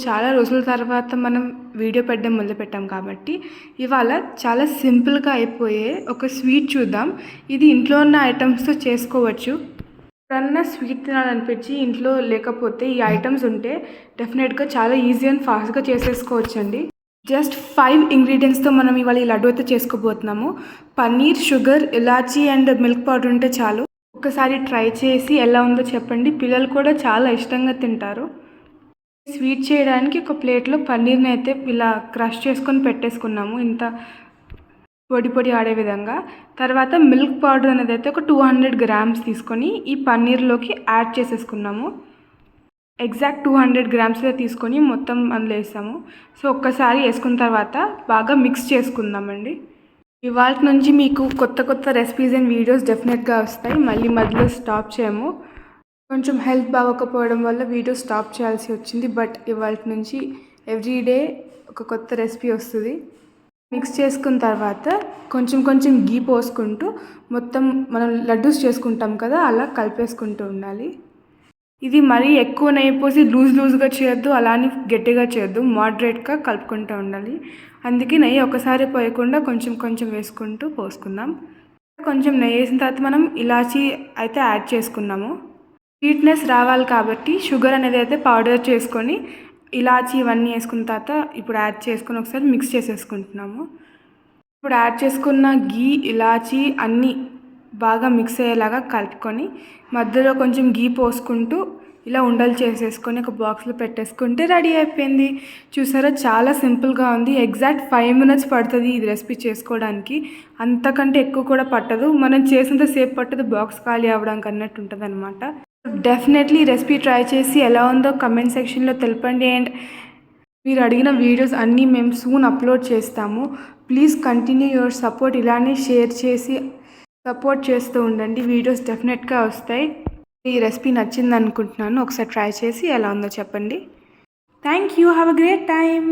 చాలా రోజుల తర్వాత మనం వీడియో పెట్టడం మొదలుపెట్టాం కాబట్టి ఇవాళ చాలా సింపుల్గా అయిపోయే ఒక స్వీట్ చూద్దాం. ఇది ఇంట్లో ఉన్న ఐటమ్స్తో చేసుకోవచ్చు. ఎప్పుడన్నా స్వీట్ తినాలనిపించి ఇంట్లో లేకపోతే ఈ ఐటమ్స్ ఉంటే డెఫినెట్గా చాలా ఈజీ అండ్ ఫాస్ట్గా చేసేసుకోవచ్చండి. జస్ట్ 5 ఇంగ్రీడియంట్స్తో మనం ఇవాళ ఈ లడ్డు అయితే చేసుకోబోతున్నాము. పన్నీర్, షుగర్, ఇలాచీ అండ్ మిల్క్ పౌడర్ ఉంటే చాలు. ఒకసారి ట్రై చేసి ఎలా ఉందో చెప్పండి. పిల్లలు కూడా చాలా ఇష్టంగా తింటారు. స్వీట్ చేయడానికి ఒక ప్లేట్లో పన్నీర్ని అయితే ఇలా క్రష్ చేసుకొని పెట్టేసుకున్నాము, ఇంత పొడి పొడి ఆడే విధంగా. తర్వాత మిల్క్ పౌడర్ అనేది అయితే ఒక 200 గ్రామ్స్ తీసుకొని ఈ పన్నీర్లోకి యాడ్ చేసేసుకున్నాము. ఎగ్జాక్ట్ 200 గ్రామ్స్లో తీసుకొని మొత్తం అందులో వేసాము. సో ఒక్కసారి వేసుకున్న తర్వాత బాగా మిక్స్ చేసుకుందామండి. ఇవాళ నుంచి మీకు కొత్త కొత్త రెసిపీస్ అండ్ వీడియోస్ డెఫినెట్గా వస్తాయి. మళ్ళీ మధ్యలో స్టాప్ చేయము. కొంచెం హెల్త్ బాగోకపోవడం వల్ల వీడియో స్టాప్ చేయాల్సి వచ్చింది. బట్ ఇవాళ నుంచి ఎవ్రీడే ఒక కొత్త రెసిపీ వస్తుంది. మిక్స్ చేసుకున్న తర్వాత కొంచెం కొంచెం గీ పోసుకుంటూ మొత్తం మనం లడ్డూస్ చేసుకుంటాం కదా, అలా కలిపేసుకుంటూ ఉండాలి. ఇది మరీ ఎక్కువ నెయ్యి పోసి లూజ్గా చేయొద్దు, అలానే గట్టిగా చేయొద్దు, మోడరేట్గా కలుపుకుంటూ ఉండాలి. అందుకే నెయ్యి ఒకసారి పోయకుండా కొంచెం కొంచెం వేసుకుంటూ పోసుకుందాం. కొంచెం నెయ్యి వేసిన తర్వాత మనం ఇలాచీ అయితే యాడ్ చేసుకున్నాము. స్వీట్నెస్ రావాలి కాబట్టి షుగర్ అనేది అయితే పౌడర్ చేసుకొని ఇలాచీ ఇవన్నీ వేసుకున్న తర్వాత ఇప్పుడు యాడ్ చేసుకొని ఒకసారి మిక్స్ చేసేసుకుంటున్నాము. ఇప్పుడు యాడ్ చేసుకున్న గీ, ఇలాచీ అన్నీ బాగా మిక్స్ అయ్యేలాగా కలుపుకొని మధ్యలో కొంచెం గీ పోసుకుంటూ ఇలా ఉండలు చేసేసుకొని ఒక బాక్స్లో పెట్టేసుకుంటే రెడీ అయిపోయింది. చూసారా, చాలా సింపుల్గా ఉంది. ఎగ్జాక్ట్ 5 minutes పడుతుంది ఇది రెసిపీ చేసుకోవడానికి. అంతకంటే ఎక్కువ కూడా పట్టదు. మనం చేసినంత సేపు పట్టదు, బాక్స్ ఖాళీ అవ్వడానికి అన్నట్టు ఉంటుంది అనమాట. డెఫినెట్లీ రెసిపీ ట్రై చేసి ఎలా ఉందో కమెంట్ సెక్షన్లో తెలపండి. అండ్ మీరు అడిగిన వీడియోస్ అన్నీ మేము సూన్ అప్లోడ్ చేస్తాము. Please continue your support. ఇలానే షేర్ చేసి సపోర్ట్ చేస్తూ ఉండండి. వీడియోస్ డెఫినెట్గా వస్తాయి. ఈ రెసిపీ నచ్చింది అనుకుంటున్నాను. ఒకసారి ట్రై చేసి ఎలా ఉందో చెప్పండి. Thank you. Have a great time.